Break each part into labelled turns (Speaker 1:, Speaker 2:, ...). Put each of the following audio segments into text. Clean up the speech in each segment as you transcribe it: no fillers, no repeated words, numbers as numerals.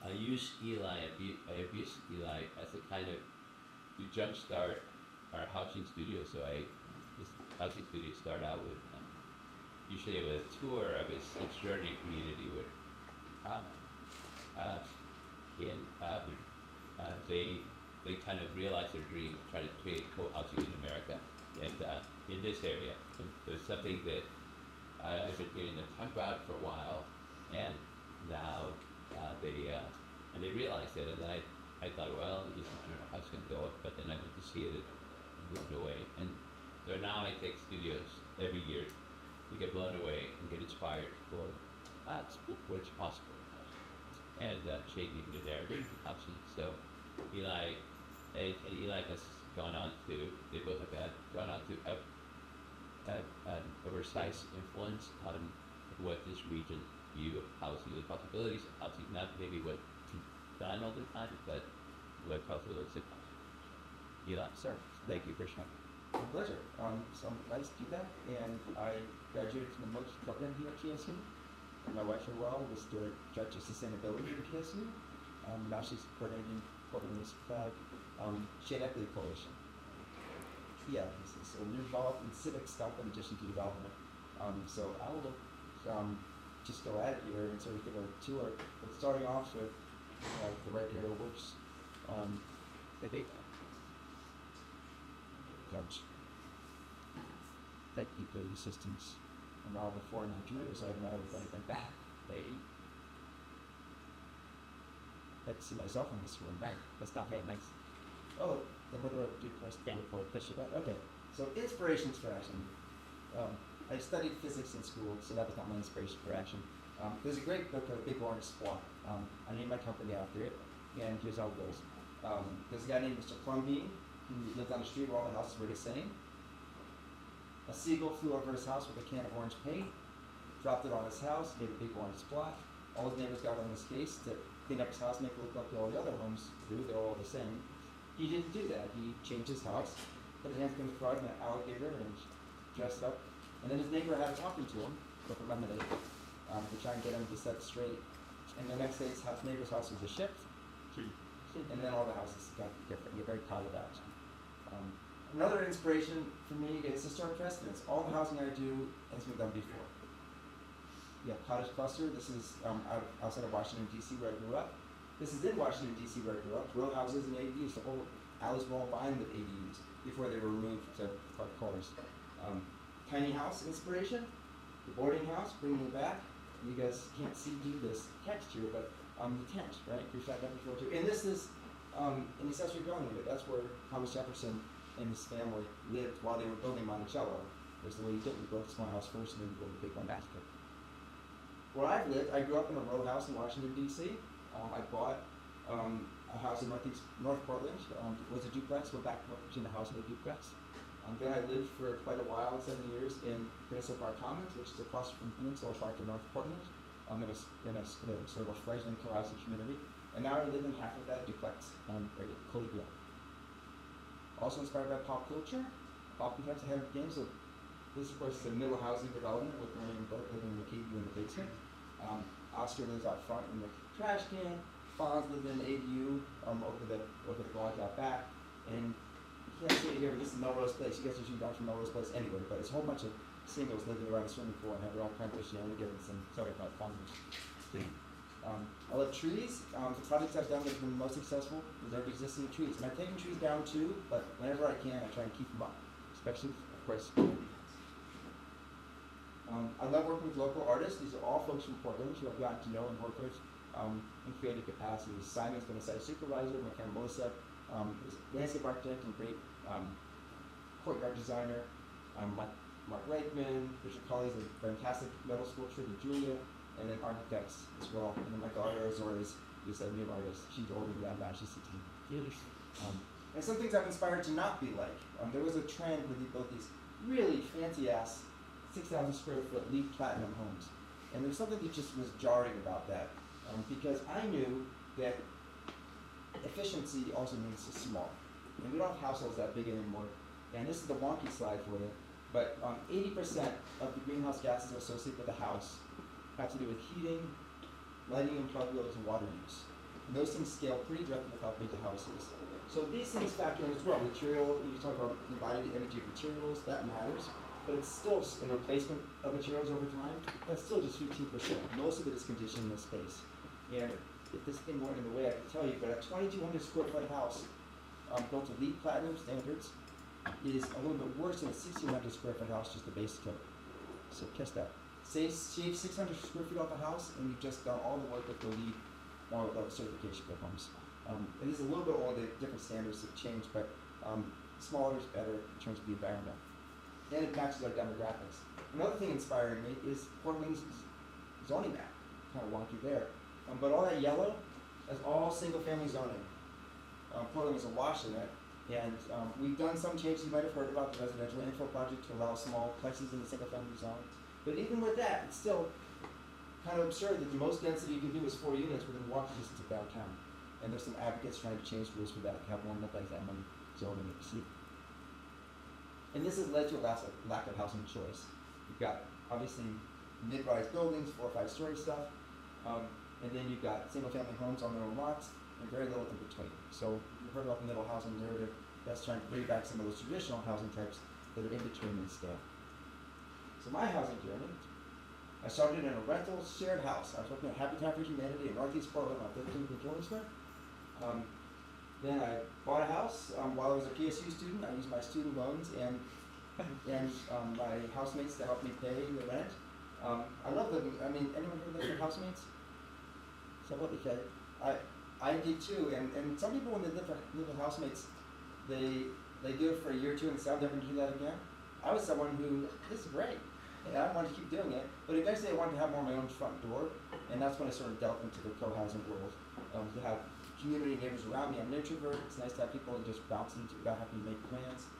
Speaker 1: I use Eli, I abuse Eli as a kind of to jumpstart our housing studio. So this housing studio start out with usually with a tour of his extraordinary community with um, uh, and they kind of realize their dream, try to create co-housing in America, and in this area. And there's something that I've been hearing them talk about for a while, and now they realized it, and then I thought, well, I don't know how it's going to go, but then I went to see it and moved away, and so now I take studios every year to get blown away and get inspired for what's possible, and changing the narrative options. So Eli and Eli has gone on to, they both have gone on to have an oversized influence on what this region view of housing, the possibilities of housing, not maybe what done all the time, but what possibilities of housing. Eli, sir, thank you for sharing.
Speaker 2: My pleasure. So I'm nice to do that, and I graduated from the Motion program here at TSU. And my wife, Joelle, was the director of sustainability at TSU. Now she's coordinating Eli Spevak Shared Equity Coalition. Yeah, so we're involved in civic stuff in addition to development. So I will just go at it here and sort of give a tour. But starting off with the right arrow works. Thank you for the assistance. And all the foreign computers, I don't know if anything back. Let's see myself on this one. Right. That's not very nice. Oh, then what do I do first? Yeah. Push it back. Okay. So inspirations for action. I studied physics in school, so that was not my inspiration for action. There's a great book called Big Orange Splot. I named my company after it, and here's how it goes. There's a guy named Mr. Plumbean who lived on the street where all the houses were the same. A seagull flew over his house with a can of orange paint, dropped it on his house, made a big orange splot. All his neighbors got on his case to clean up his house, make it look like all the other homes do. They're all the same. He didn't do that. He changed his house, put his hands in the front and an alligator, and dressed up. And then his neighbor had talking to him with a lemonade to try and get him to set straight. And the next day, his neighbor's house was a ship. And then all the houses got different. You're very proud of that. Another inspiration for me is historic precedents. All the housing I do has been done before. Yeah, Cottage Cluster. This is outside of Washington, D.C., where I grew up. This is in Washington, D.C., where I grew up. Row houses and ADUs. The whole alleys were all lined with ADUs before they were removed to park cars. Tiny house inspiration. The boarding house, bringing it back. You guys can't see this texture, but the tent, right? You've shot that before too. And this is an accessory dwelling unit. That's where Thomas Jefferson and his family lived while they were building Monticello. There's the way he did. We built a small house first and then we built a big one after. Where I've lived, I grew up in a row house in Washington, D.C. I bought a house in North Portland. It was a duplex. We're back between the house and the duplex. Then I lived for quite a while, 7 years, in Peninsula Park Commons, which is across from Peninsula Park in North Portland. It was in a sort of a fledgling co-housing community. And now I live in half of that duplex, right at Colibia. Also inspired by pop culture. Oftentimes ahead of the game. So this, of course, is a middle housing development with Ernie and Bert living in the KU in the basement. Oscar lives out front in the trash can. Fonz lives in an ADU over the garage out back. And you can't see it here, but this is Melrose Place. You guys are shooting down from Melrose Place anywhere, but it's a whole bunch of singles living around the swimming pool and have their own kind of shenanigans and sorry about fun. I love trees. The projects I've done that have been most successful is over existing trees. And I've taken trees down too, but whenever I can, I try and keep them up, especially, of course. I love working with local artists. These are all folks from Portland who I've gotten to know and work with in creative capacities. Simon's been a site supervisor, my friend Melissa is a landscape architect and great courtyard designer. Mark Reichman, Richard Colley's a fantastic middle school tutor, Julia, and then architects as well. And then my daughter Azora is a new artist. She's older than that, she's 16. And some things I've inspired to not be like. There was a trend where they built these really fancy-ass 6,000 square foot LEED platinum homes. And there was something that just was jarring about that. Because I knew that efficiency also means small. And we don't have households that big anymore. And this is the wonky slide for you. But 80% of the greenhouse gases associated with the house have to do with heating, lighting in plug loads, and water use. And those things scale pretty directly with how big the house is. So these things factor in as well. Material, you talk about divided energy of materials, that matters. But it's still in replacement of materials over time. That's still just 15%. Most of it is conditioned in the space. And if this thing weren't in the way, I could tell you, but a 2,200 square foot house built to LEED Platinum standards is a little bit worse than a 1,600 square foot house, just the base coat. So catch that. Say shave 600 square feet off a house, and you've just done all the work with the LEED certification for homes. And this is a little bit all the different standards have changed, but smaller is better in terms of the environment. And it matches our demographics. Another thing inspiring me is Portland's zoning map. Kind of wonky there. But all that yellow, that's all single family zoning. Portland is awash in it. And we've done some changes. You might have heard about the residential info project to allow small plexes in the single family zone. But even with that, it's still kind of absurd that the most density you can do is 4 units within walking distance of downtown. And there's some advocates trying to change rules for that, have one multi-family zoning at the city. And this has led to a lack of housing choice. You've got, obviously, mid-rise buildings, 4 or 5 story stuff, and then you've got single-family homes on their own lots, and very little in between. So you've heard about the middle housing narrative that's trying to bring back some of those traditional housing types that are in between in scale. So my housing journey, I started in a rental shared house. I was working at Habitat for Humanity in Northeast Portland on 15th and Killingsworth. Then I bought a house while I was a PSU student. I used my student loans and my housemates to help me pay the rent. I love living. I mean, anyone who lives with housemates? So what? Okay, I did too. And some people when they live with housemates, they do it for a year or two and say, "I'll never do that again." I was someone who, this is great, and I wanted to keep doing it. But eventually, I wanted to have more of my own front door, and that's when I sort of delved into the co-housing world. To have community neighbors around me. I'm an introvert. It's nice to have people to just bounce into without having to make plans,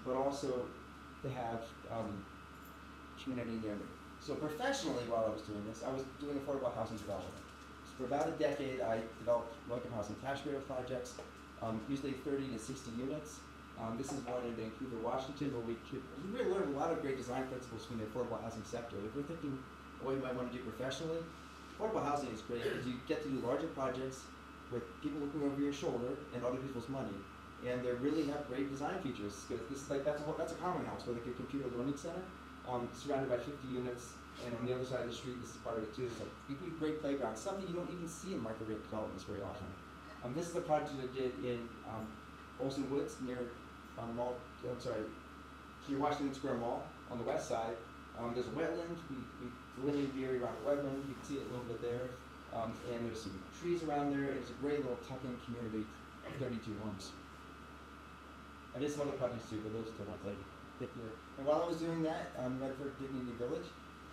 Speaker 2: but also to have community near me. So professionally, while I was doing this, I was doing affordable housing development. So for about a decade, I developed low-income housing cash bureau projects, usually 30 to 60 units. This is one in Vancouver, Washington, where we really learned a lot of great design principles from the affordable housing sector. If we're thinking what you might want to do professionally, affordable housing is great because you get to do larger projects with people looking over your shoulder and other people's money, and they really have great design features. This is like that's a common house with like a computer learning center, surrounded by 50 units, and on the other side of the street, this is part of it too. So you can great playground, something you don't even see in market rate developments very often. This is a project I did in Olsen Woods near near Washington Square Mall on the west side. There's a wetland. We delineated the area around the wetland. You can see it a little bit there. And there's some trees around there. It's a great little tuck-in community of 32 homes. I did some other projects too, but those are the ones I did here. And while I was doing that, Medford Dignity Village,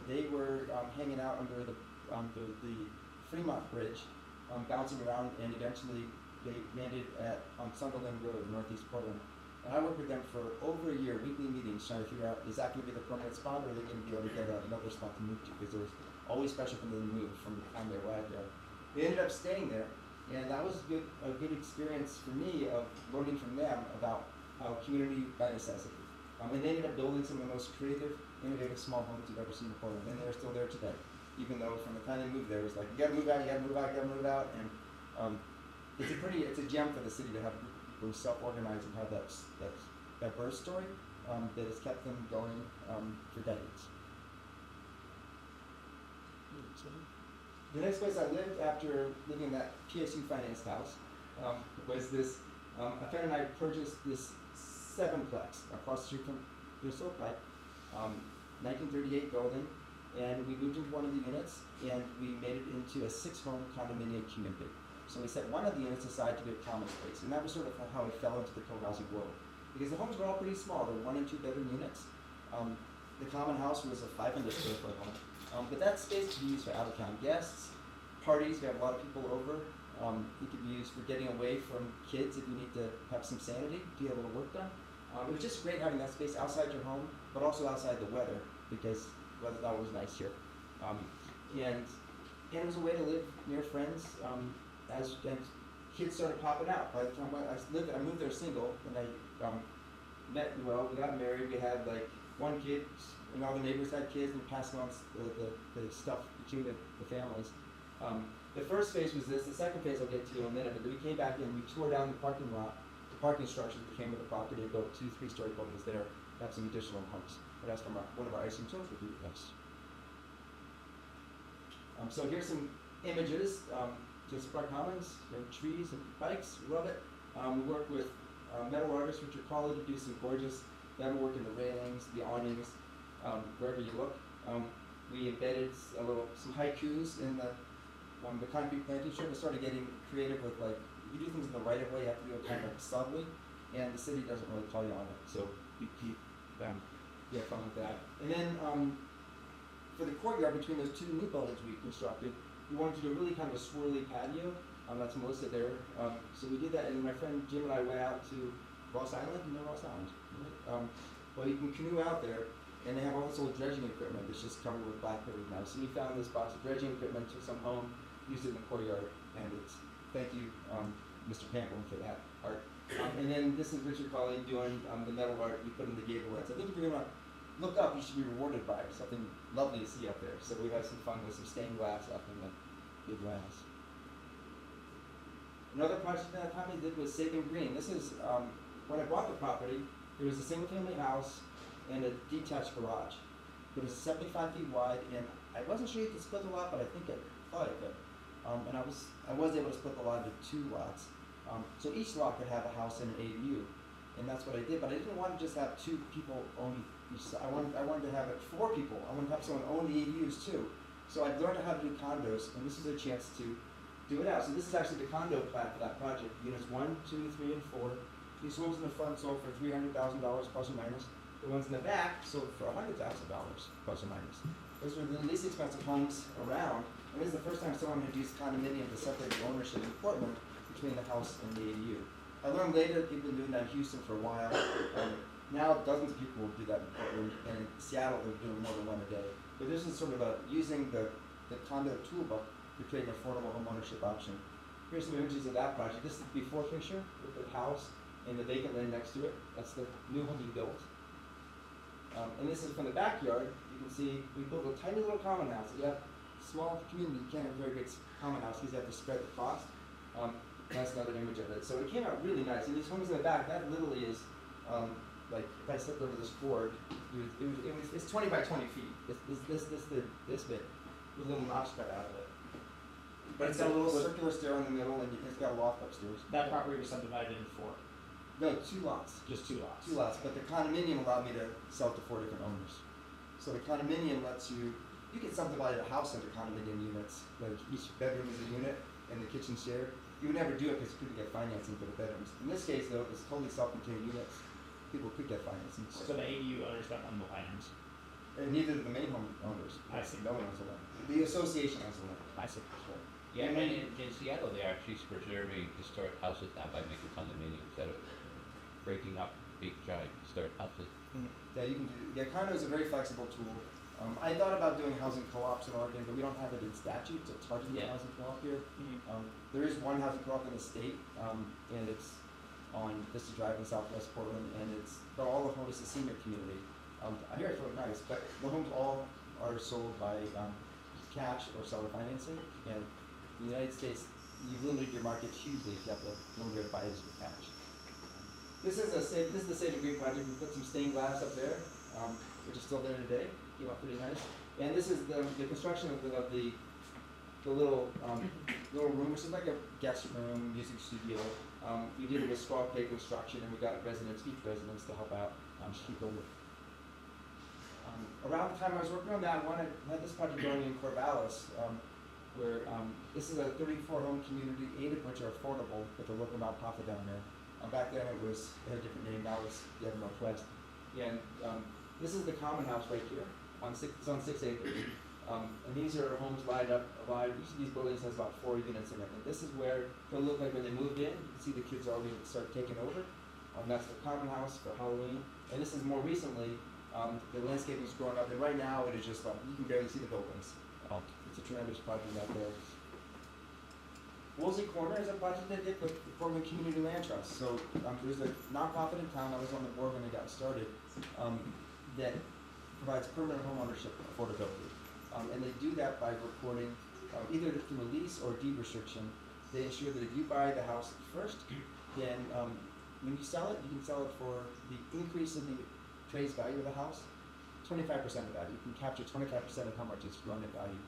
Speaker 2: they were hanging out under the Fremont Bridge, bouncing around, and eventually they landed on Sunderland Road, northeast Portland. And I worked with them for over a year, weekly meetings, trying to figure out, is that going to be the permanent spot, or are they going to be able to get another spot to move to? Because there was always pressure from them to move from the time they arrived there. They ended up staying there, and that was a good experience for me of learning from them about how community by necessity. And they ended up building some of the most creative, innovative small homes you've ever seen in Portland, and they're still there today. Even though from the time they moved there, it was like, you gotta move out, you gotta move out, you gotta move out, and it's a gem for the city to have people who self-organize and have that birth story that has kept them going for decades. The next place I lived after living in that PSU financed house was this, a friend and I purchased this 7-plex across the street from the SoPipe, 1938 building, and we moved into one of the units, and we made it into a 6-home condominium community. So we set one of the units aside to be a common space, and that was sort of how we fell into the co-housing world. Because the homes were all pretty small, they were 1 and 2 bedroom units. The common house was a 500 square foot home. But that space could be used for out-of-town guests, parties, we have a lot of people over. It could be used for getting away from kids if you need to have some sanity, to get a little work done. It was just great having that space outside your home, but also outside the weather, because weather was nice here. And it was a way to live near friends. As kids started popping out. By the time I moved there single, and I we got married, we had like 1 kid, and all the neighbors had kids, and passed on the stuff between the families. The first phase was this. The second phase I'll get to in a minute. But then we came back in. We tore down the parking lot, the parking structures that came with the property, and built 2 3-story buildings there. Have some additional homes. But that's from one of our ice cream shows with you guys. So here's some images. Just Park Commons, trees and bikes. We love it. We work with metal artists, Richard Colley, to do some gorgeous metal work in the railings, the awnings, wherever you look. We embedded some haikus in the concrete planting strip. We started getting creative with, like, you do things in the right of way, you have to do it kind of subtly, and the city doesn't really call you on it. So you have fun with that. And then for the courtyard between those 2 new buildings we constructed, we wanted to do a really kind of a swirly patio. That's Melissa there. So we did that, and my friend Jim and I went out to Ross Island. You know Ross Island? Well, you can canoe out there, and they have all this old dredging equipment that's just covered with blackberry now. So we found this box of dredging equipment, took some home, used it in the courtyard, and thank you, Mr. Pamplin, for that art. And then this is Richard Colley doing the metal art we put in the gable ends. I think if you're gonna look up, you should be rewarded by it. Something lovely to see up there. So we had some fun with some stained glass up in the big glass. Another project that I did was Saving Green. This is, when I bought the property, there was a single-family house and a detached garage. It was 75 feet wide, and I wasn't sure you could split the lot, but I think I thought I could. And I was able to split the lot into 2 lots. So each lot could have a house and an ADU, and that's what I did. But I didn't want to just have 2 people own each side. I wanted to have it 4 people. I wanted to have someone own the ADUs too. So I learned how to do condos, and this is a chance to do it out. So this is actually the condo plan for that project. Units 1, 2, 3, and 4. These homes in the front sold for $300,000 plus or minus. The ones in the back sold for $100,000 plus or minus. Those were the least expensive homes around. And this is the first time someone had used condominium to separate the ownership in Portland between the house and the ADU. I learned later that people have been doing that in Houston for a while. Now dozens of people will do that in Portland, and in Seattle they're doing more than one a day. But this is sort of using the condo toolbook to create an affordable home ownership option. Here's some images of that project. This is the before picture with the house and the vacant land next to it. That's the new home we built. And this is from the backyard. You can see we built a tiny little common house. You have small community, you can't have a very big common house because you have to spread the cost. That's another image of it. So it came out really nice. And these homes in the back, that literally is like if I stepped over this board, it's 20 by 20 feet. This big with a little notch cut out of it. But it's got a little circular stair in the middle, and it's got a loft upstairs.
Speaker 3: That property was subdivided into 4.
Speaker 2: No, 2 lots.
Speaker 3: Just 2 lots.
Speaker 2: 2 lots, but the condominium allowed me to sell it to 4 different owners. So the condominium lets you can subdivide a house into condominium units. Like each bedroom is a unit, and the kitchen shared. You would never do it because you couldn't get financing for the bedrooms. In this case, though, it's totally self-contained units. People could get financing.
Speaker 3: So the ADU owners don't own the finance.
Speaker 2: And neither do the main home owners.
Speaker 3: I see.
Speaker 2: No one owns the land. The association owns the land.
Speaker 3: I see.
Speaker 2: Sure.
Speaker 1: Yeah, and in Seattle, they're actually preserving historic houses now by making condominiums instead of breaking up big, giant historic houses.
Speaker 2: Yeah, you can do. Yeah, condos are a very flexible tool. I thought about doing housing co-ops in Oregon, but we don't have it in statute, so it's hard to do a housing co-op here. There is one housing co-op in the state, and it's on Vista Drive in Southwest Portland, and but all the homes is a senior community. I hear it's really nice, but the homes all are sold by cash or seller financing, and in the United States, you've limited your market hugely if you have to know where to buy this with cash. This is the Saving Green project. We put some stained glass up there, which is still there today. Came out pretty nice. And this is the construction of the little room, which is like a guest room, music studio. We did it with straw pay construction, and we got each residents to help out keep building. Around the time I was working on that one, I had this project going in Corvallis, where this is a 34-home community, 8 of which are affordable with a local nonprofit down there. Back then it had a different name, now it's the Ever Northwest. And this is the common house right here. It's on 6 acres. And these are homes lined up. Each of these buildings has about 4 units in it. And this is where it'll look like when they moved in. You can see the kids already start taking over. That's the common house for Halloween. And this is more recently, the landscaping is growing up. And right now it is just like, you can barely see the buildings. It's a tremendous project out there. Woolsey Corner is a project I did with the Portland Community Land Trust. So there's a nonprofit in town, I was on the board when it got started, that provides permanent home ownership affordability. And they do that by recording either through a lease or deed restriction. They ensure that if you buy the house first, then when you sell it, you can sell it for the increase in the appraised value of the house, 25% of that. You can capture 25% of how much it's grown in value.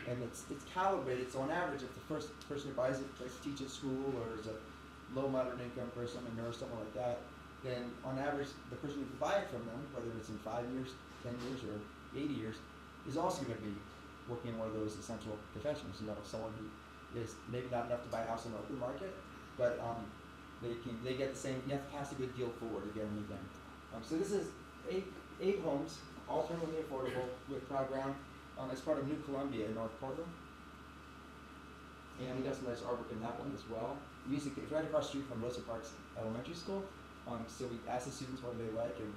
Speaker 2: And it's calibrated, so on average, if the first person who buys it tries to teach at school or is a low moderate income person, a nurse, something like that, then on average, the person who can buy it from them, whether it's in 5 years, 10 years, or 80 years, is also going to be working in one of those essential professions. You know, someone who is maybe not enough to buy a house in the open market, but they get the same. You have to pass a good deal forward again and again. So this is eight homes, all permanently affordable with proud ground. As part of New Columbia in North Portland. And we got some nice artwork in that one as well. Music is right across the street from Rosa Parks Elementary School. So we asked the students what they like, and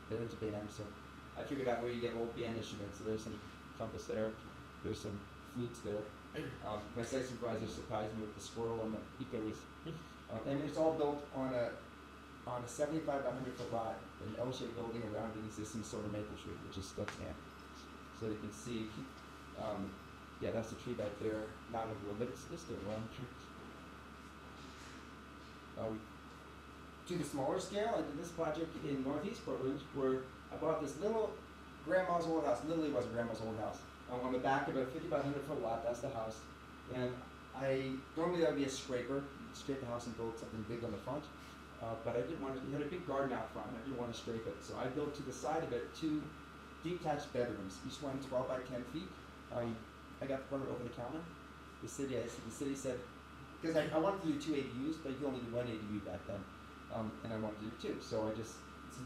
Speaker 2: they're into band. So I figured out where you get old band instruments. So there's some trumpets there. There's some flutes there. My site supervisor surprised me with the squirrel and the ukulele. And it's all built on a 75 by 100 foot lot, an L-shaped building around an existing solar maple tree, which is stuck in. So you can see, that's the tree back there, not of wood, but it's still one. To the smaller scale, I did this project in Northeast Portland, where I bought this little grandma's old house. Literally was grandma's old house. On the back of a 50 by 100 foot lot, that's the house. And normally that would be a scraper, scrape the house and build something big on the front. But I didn't want to, it had a big garden out front, I didn't want to scrape it. So I built to the side of it 2 detached bedrooms, each one 12 by 10 feet. I got the permit over the counter. The city said, because I wanted to do 2 ADUs, but you could only do 1 ADU back then, and I wanted to do 2. So it's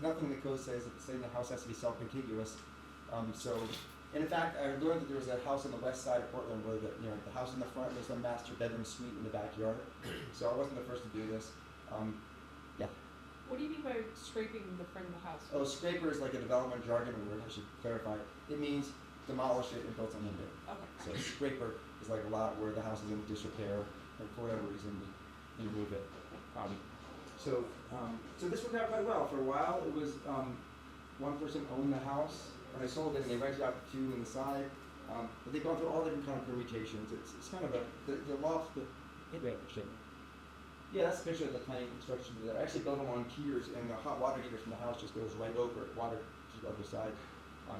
Speaker 2: nothing the code says saying the house has to be self-contiguous. And in fact, I learned that there was a house on the west side of Portland where the house in the front was a master bedroom suite in the backyard. So I wasn't the first to do this.
Speaker 4: What do you mean by scraping the front of the house?
Speaker 2: Oh, scraper is like a development jargon word, I should clarify. It means demolish it and build something new.
Speaker 4: Okay.
Speaker 2: So scraper is like a lot where the house is in disrepair, and for whatever reason you remove it. So this worked out quite well. For a while, it was one person owned the house. When I sold it, and they rented out the 2 on the side. But they've gone through all different kind of permutations. It's kind of the loft, yeah, that's a picture of the tiny structure there. I actually built them on piers, and the hot water heater from the house just goes right over it, water to the other side,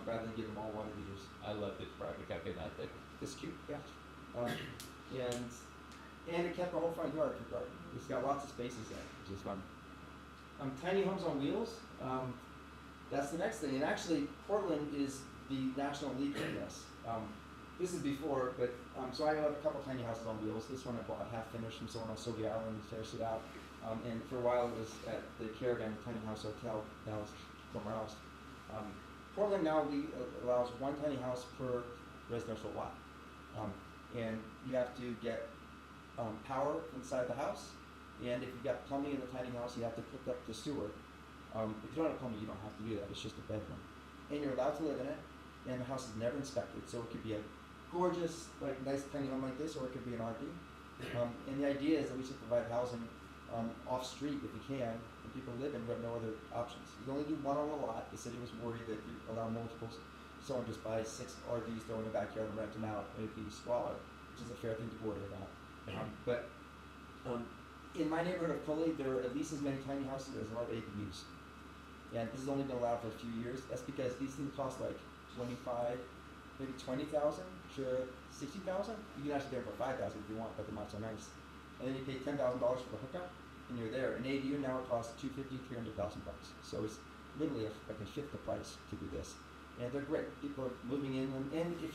Speaker 2: rather than give them all water heaters.
Speaker 1: I love this project. I've been out there.
Speaker 2: It's cute, yeah. And it kept the whole front yard for garden. It's got lots of spaces there, which is fun. Tiny homes on wheels. That's the next thing. And actually, Portland is the national leader in this. This is before, but so I have a couple tiny houses on wheels. This one I bought half finished from someone on Soviet Island and finished it out. And for a while it was at the Caravan Tiny House Hotel. Now it's somewhere else. Portland now allows 1 tiny house per residential lot. And you have to get power inside the house. And if you've got plumbing in the tiny house, you have to hook up the sewer. If you don't have plumbing, you don't have to do that. It's just a bedroom. And you're allowed to live in it. And the house is never inspected. So it could be a gorgeous, nice tiny home like this, or it could be an RV. And the idea is that we should provide housing off street if we can, and people live in who have no other options. You can only do 1 on a lot. The city was worried that if you allow multiples, someone just buys 6 RVs, throw in the backyard and rent them out, and it'd be squalor, which is a fair thing to worry about. But in my neighborhood of Foley, there are at least as many tiny houses as there are ADUs. And this has only been allowed for a few years. That's because these things cost like 25, maybe 20,000 to 60,000. You can actually get them for 5,000 if you want, but they're not so nice. And then you pay $10,000 for the hookup, and you're there. An ADU now costs $250,000, $300,000. So it's literally like a fifth the price to do this. And they're great. People are moving in them. And if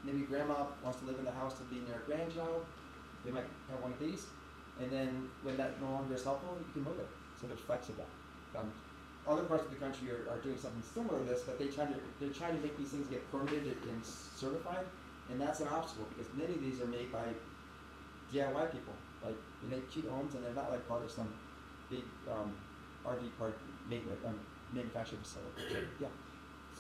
Speaker 2: maybe grandma wants to live in the house to be near a grandchild, they might have one of these. And then when that no longer is helpful, you can move it. So they're flexible. Other parts of the country are doing something similar to this, but they're trying to make these things get permitted and certified, and that's an obstacle because many of these are made by DIY people. Like they make cute homes, and they're not like part of some big RV park manufacturing facility. Yeah.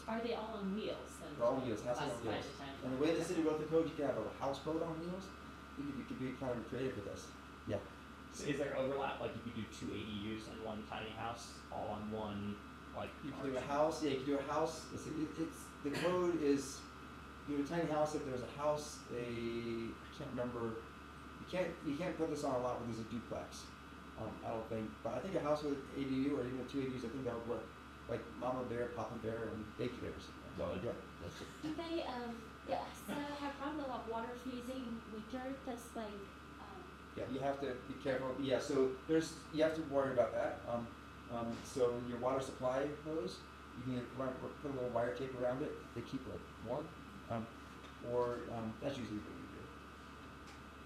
Speaker 4: Are they all on wheels?
Speaker 2: They're all on wheels. Houses on wheels. And the way the city wrote the code, you can have a houseboat on wheels. You could be kind of creative with this. Yeah.
Speaker 3: So is there overlap? Like you could do 2 ADUs and 1 tiny house, all on one, like.
Speaker 2: You can do a house. Yeah, you can do a house. The code is you have a tiny house. If there's a house, I can't remember. You can't put this on a lot where there's a duplex. I don't think, but I think a house with ADU or even with 2 ADUs, I think that would work. Like Mama Bear, Papa Bear, and daycares.
Speaker 1: No,
Speaker 2: Yeah.
Speaker 1: that's it.
Speaker 5: Do they have problem of water freezing winter? That's like
Speaker 2: Yeah, you have to be careful. Yeah, so you have to worry about that. So your water supply hose, you can put a little wire tape around it to keep it warm, that's usually what we do.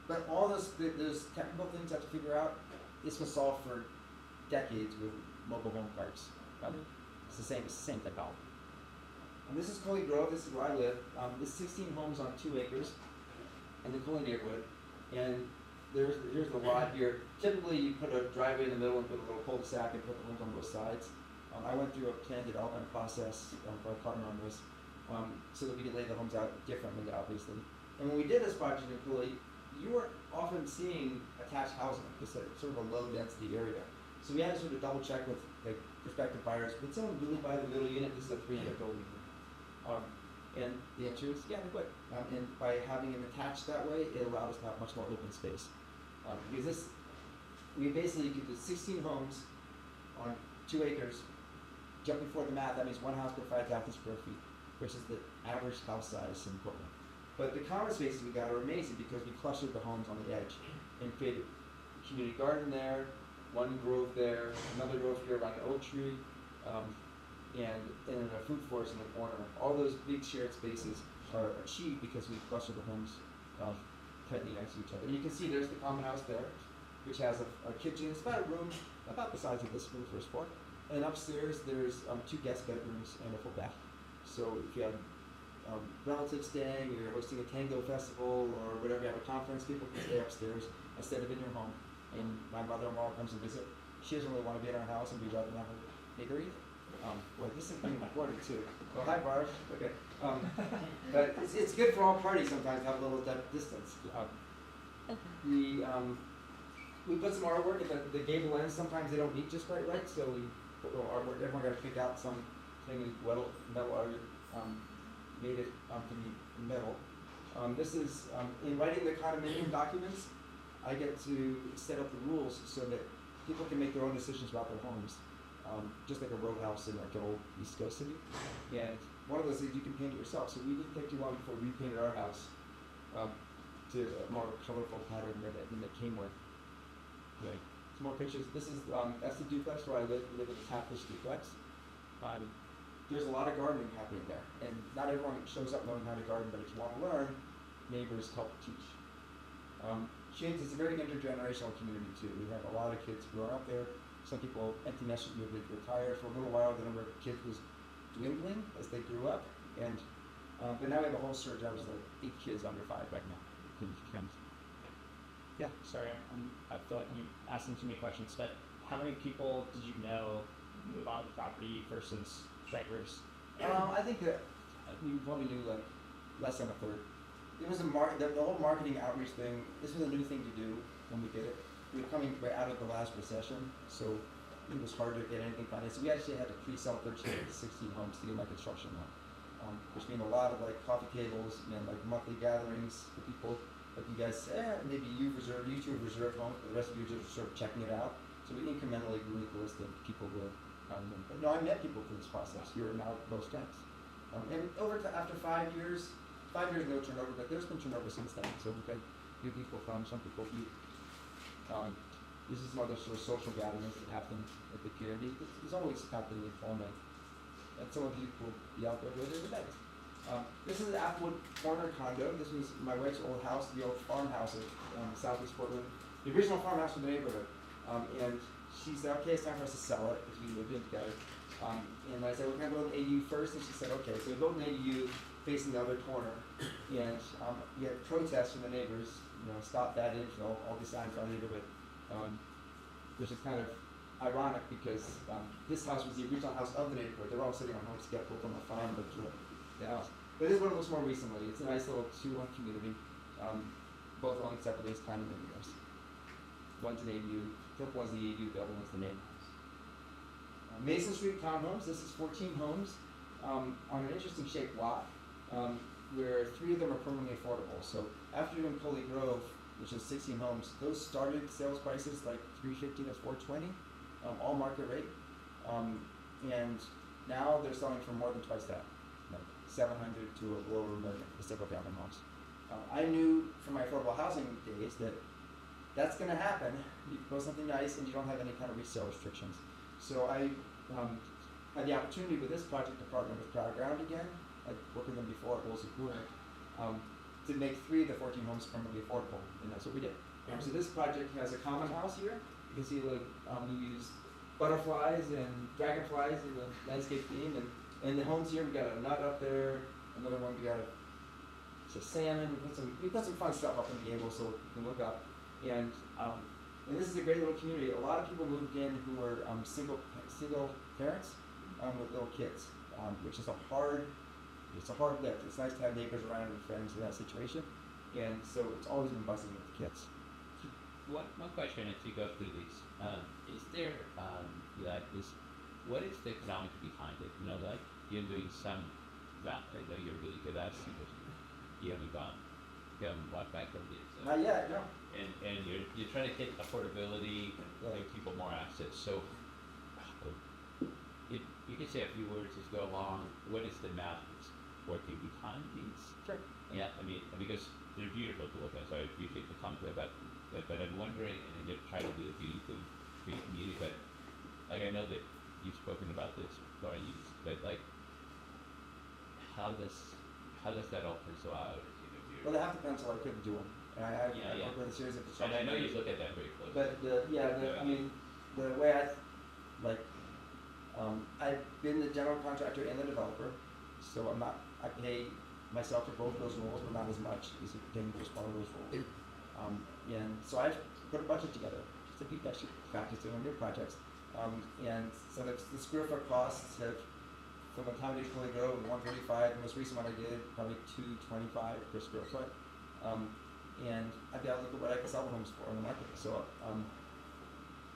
Speaker 2: But all those technical things you have to figure out. This was solved for decades with mobile home parks. It's the same technology. And this is Coley Grove. This is where I live. It's 16 homes on 2 acres in the Coley neighborhood, and here's the lot here. Typically, you put a driveway in the middle and put a little cul-de-sac and put the homes on both sides. I went through a planned development process for a partner on this, so that we could lay the homes out differently, obviously. And when we did this project in Cooley, you were often seeing attached housing. It's sort of a low-density area. So we had to sort of double-check with like prospective buyers. Would someone really buy the middle unit? This is a 300 building. And the answer is, yeah, they would. And by having it attached that way, it allowed us to have much more open space. Because we basically could do 16 homes on 2 acres. Jumping forward the math, that means one house per 5,000 square feet versus the average house size in Portland. But the common spaces we got are amazing because we clustered the homes on the edge and created a community garden there, one grove there, another grove here around an oak tree, and then a fruit forest in the corner. All those big shared spaces are achieved because we clustered the homes tightly next to each other. And you can see there's the common house there, which has a kitchen. It's about a room about the size of this for the first floor. And upstairs there's 2 guest bedrooms and a full bath. So if you have relatives staying, or you're hosting a tango festival, or whatever, you have a conference, people can stay upstairs instead of in your home. And my mother-in-law comes and visit. She doesn't really want to be in our house, and we'd rather have her neighbor eat. Well, this is being recorded too. Well, hi, Barb. Okay. But it's good for all parties sometimes to have a little distance. We put some artwork at the gable ends. Sometimes they don't meet just quite right, so we put a little artwork. Everyone got to pick out something with metal art. Made it to be metal. This is, in writing the condominium documents, I get to set up the rules so that people can make their own decisions about their homes, just like a row house in like an old East Coast city. And one of those is you can paint it yourself. So we didn't take too long before we painted our house to a more colorful pattern than it came with. Right. Some more pictures. This is that's the duplex where I live. We live in a half-ish duplex. There's a lot of gardening happening there, and not everyone shows up knowing how to garden, but if you want to learn, neighbors help teach. It's a very intergenerational community too. We have a lot of kids growing up there. Some people empty nesters moved to retire for a little while. The number of kids was dwindling as they grew up, and but now we have a whole surge. I was like 8 kids under 5 right now. Yeah.
Speaker 3: Sorry, I feel like you asking too many questions, but how many people did you know move on to the property versus stragglers?
Speaker 2: I think that we probably knew like less than a third. It was the whole marketing outreach thing. This was a new thing to do when we did it. We were coming right out of the last recession, so it was hard to get anything financed. So we actually had to pre-sell 13 to 16 homes to get my construction loan, which means a lot of like coffee tables and like monthly gatherings for people. Like you guys, maybe you two have reserved homes, but the rest of you just sort of checking it out. So we incrementally grew the list of people who but no, I met people through this process. You're now close friends. And after 5 years, 5 years no turnover, but there's been turnover since then. So we've got new people from, some people new. This is some other sort of social gatherings that happen at the community. There's always happening informally. And some of you will be out there later today. This is the Applewood Corner condo. This was my wife's old house, the old farmhouse of Southeast Portland, the original farmhouse in the neighborhood. And she said, okay, it's time for us to sell it because we lived in together. And I said, we're going to build an ADU first. And she said, okay. So we built an ADU facing the other corner. And we had protests from the neighbors, stop that infill, all these signs on the neighborhood. Which is kind of ironic because this house was the original house of the neighborhood. They're all sitting on homes together on the farm, but the house. But this one looks more recently. It's a nice little 2-1 community. Both owned separately as condominiums. One's an ADU. Flip one's the ADU, the other one's the neighbor house. Mason Street townhomes. This is 14 homes on an interesting shaped lot. where 3 of them are permanently affordable. So after doing Coley Grove, which is 16 homes, those started sales prices like 350 to 420, all market rate, and now they're selling for more than twice that, like 700 to a little over $1 million for single family homes. I knew from my affordable housing days that that's going to happen. You build something nice and you don't have any kind of resale restrictions. So I had the opportunity with this project to partner with Proud Ground again. I'd worked with them before at Wolsey Cooling, to make 3 of the 14 homes permanently affordable, and that's what we did. So this project has a common house here. You can see we use butterflies and dragonflies in the landscape theme, and the homes here, we got a nut up there, another one we got a salmon. We put some fun stuff up in the gable so you can look up, and this is a great little community. A lot of people moved in who are single parents with little kids, which is a hard lift. It's nice to have neighbors around and friends in that situation, and so it's always been buzzing with the kids.
Speaker 1: One question as you go through these, is there, what is the economics behind it? You know, like, you're doing some, I know you're really good at it because you haven't walked back from this.
Speaker 2: Not yet, no.
Speaker 1: And you're trying to hit affordability, give people more access. So, if you could say a few words as go along, what is the math that's working behind these?
Speaker 2: Sure.
Speaker 1: Yeah, I mean, because they're beautiful to look at, so I appreciate the comment about that, but I'm wondering, and you're trying to do the beauty to create community, but like I know that you've spoken about this, Laura, but like, how does that all pencil out?
Speaker 2: Well, they have to pencil. I couldn't do them. And I work with a series of
Speaker 1: And I
Speaker 2: construction.
Speaker 1: know you look at that very closely.
Speaker 2: But I mean, the way I've been the general contractor and the developer, so I pay myself for both those roles, but not as much as it pertains to one of those roles. And so I've put a budget together just to keep that practice doing new projects. And so the square foot costs have, from the time they fully grow, 135. The most recent one I did, probably 225 per square foot. And I've got to look at what I can sell the homes for in the market. So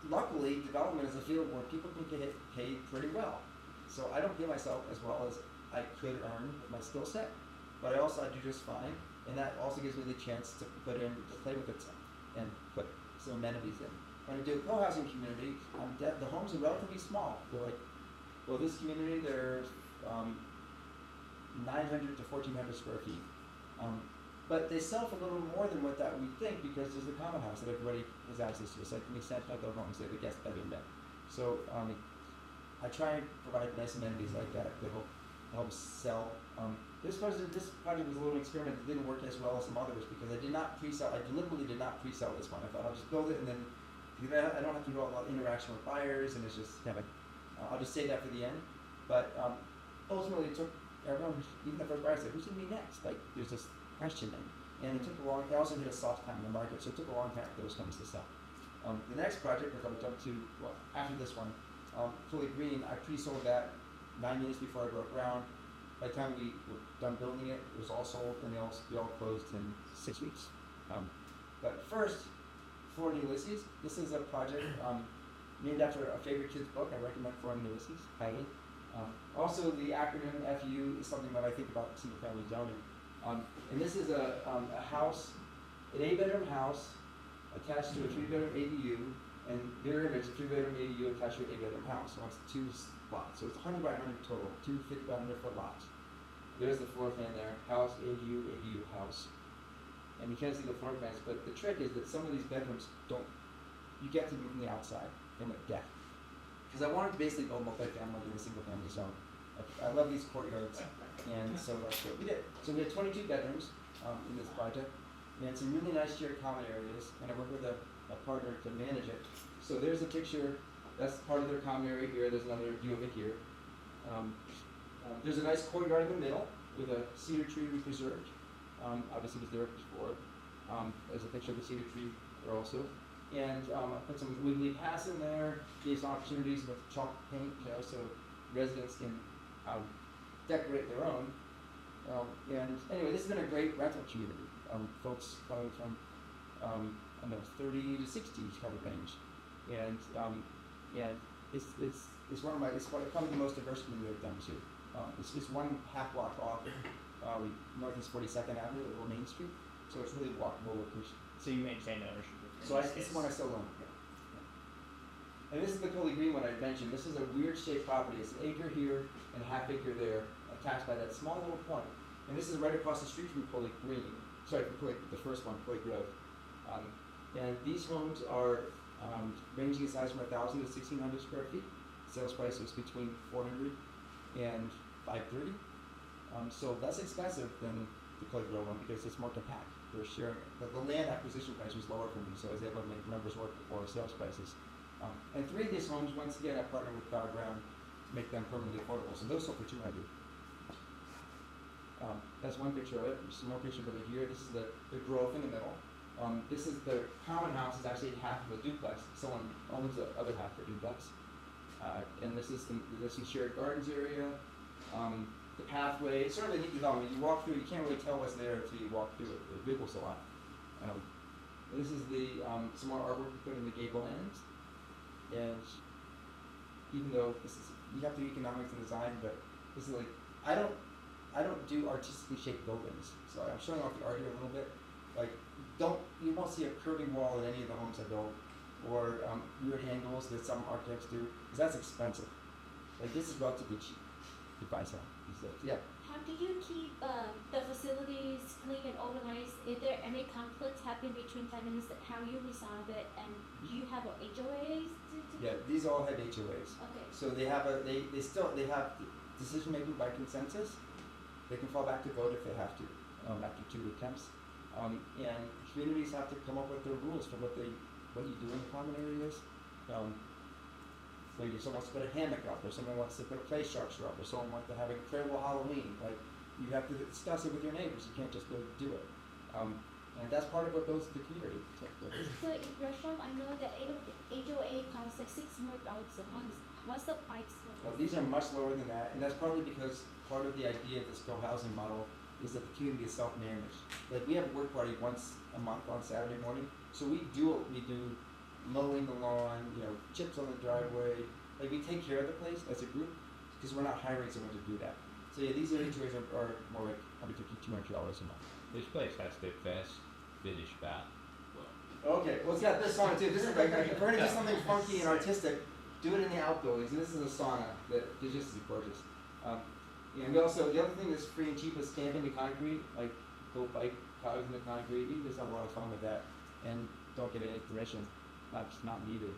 Speaker 2: luckily, development is a field where people can get paid pretty well. So I don't pay myself as well as I could earn with my skill set, but I do just fine. And that also gives me the chance to play with it some, and put some amenities in. When I do a co-housing community, the homes are relatively small. They're like, well, this community, they're 900 to 1,400 square feet. But they sell for a little more than what that we think because there's the common house that everybody has access to. It's like the Santa Fe homes, they have the guest bedroom there. So I try and provide nice amenities like that that will help sell. This project was a little experiment that didn't work as well as some others because I deliberately did not pre-sell this one. I thought I'll just build it and then I don't have to do a lot of interaction with buyers, and it's just I'll just save that for the end. But ultimately it took everyone, even the first buyer said, who's going to be next? Like there's this question then. And it took a long time. I also hit a soft time in the market, so it took a long time for those homes to sell. The next project, which I'll jump to after this one, Fully Green, I pre-sold that 9 years before I broke ground. By the time we were done building it, it was all sold, and they all closed in 6 weeks. But first, Florida Ulysses. This is a project named after a favorite kid's book. I recommend Florida Ulysses highly. Also, the acronym FU is something that I think about single-family zoning. And this is a house, an 8-bedroom house attached to a 3-bedroom ADU, and mirror image, a 3-bedroom ADU attached to an 8-bedroom house. So it's 2 lots. So it's 100 by 100 total, 2 50 by 100 foot lots. There's the floor plan there, house, ADU, ADU, house. And you can't see the floor plans, but the trick is that some of these bedrooms you get to view from the outside, from the deck. Because I wanted to basically build multifamily in a single family zone. I love these courtyards, and so that's what we did. So we had 22 bedrooms in this project. We had some really nice shared common areas, and I worked with a partner to manage it. So there's a picture, that's part of their common area here, there's another view of it here. There's a nice courtyard in the middle with a cedar tree we preserved. Obviously it was there before. There's a picture of the cedar tree there also. And I put some wiggly paths in there, gave some opportunities with chalk paint, so residents can decorate their own. And anyway, this has been a great rental community. Folks coming from 30 to 60 cover range, and it's probably the most diverse community I've done too. It's one half block off Northeast 42nd Avenue, Little Main Street. So it's really walkable location.
Speaker 3: So you maintain ownership of
Speaker 2: So
Speaker 3: this
Speaker 2: this
Speaker 3: space.
Speaker 2: one I still own. Yeah. And this is the Coley Green one I mentioned. This is a weird shaped property. It's an acre here and a half acre there, attached by that small little point. And this is right across the street from Coley Green. Sorry, from Coley, the first one, Coley Grove. And these homes are ranging in size from 1,000 to 1,600 square feet. Sales price is between 400 and 530. So less expensive than the Coley Grove one because it's more compact. They're sharing it. The land acquisition price was lower for me, so I was able to make numbers work for sales prices. And 3 of these homes, once again, I partnered with Cloud Ground to make them permanently affordable. So those sold for $200. That's one picture of it. There's some more pictures over here. This is the grove in the middle. This is the common house is actually half of a duplex. Someone owns the other half of a duplex. And this is there's some shared gardens area. The pathway, it's sort of a neat development. You walk through, you can't really tell what's there until you walk through it. It wiggles a lot. This is the some more artwork we put in the gable ends. And even though you have to do economics and design, but this is like I don't do artistically shaped buildings. So I'm showing off the art here a little bit. Like you won't see a curving wall in any of the homes I build, or weird angles that some architects do, because that's expensive. Like this is relatively cheap to buy some. Yeah.
Speaker 5: How do you keep the facilities clean and organized? Is there any conflicts happen between tenants? How you resolve it? And do you have HOAs?
Speaker 2: Yeah, these all have HOAs.
Speaker 5: Okay.
Speaker 2: So they have they have decision making by consensus. They can fall back to vote if they have to after 2 attempts. And communities have to come up with their rules for what you do in the common areas. Maybe someone wants to put a hammock up, or someone wants to put a play structure up, or someone wants to have an incredible Halloween. Like, you have to discuss it with your neighbors. You can't just go do it. And that's part of what builds the community.
Speaker 5: So in your shop, I know that HOA costs like $600 a month. What's the price?
Speaker 2: Well, these are much lower than that, and that's partly because part of the idea of this co-housing model is that the community is self-managed. Like, we have a work party once a month on Saturday morning, so we do mowing the lawn, chips on the driveway. Like, we take care of the place as a group because we're not hiring someone to do that. So yeah, these HOAs are more like $150, $200 a month.
Speaker 1: This place has the best finish bath.
Speaker 2: Okay, well, it's got this on it too. This is like, if we're gonna do something funky and artistic, do it in the outbuildings. And this is a sauna that is just as gorgeous. And we also, the other thing that's free and cheap is stamping the concrete, like go bike cows in the concrete. You can just have a lot of fun with that, and don't get any permission. That's not needed.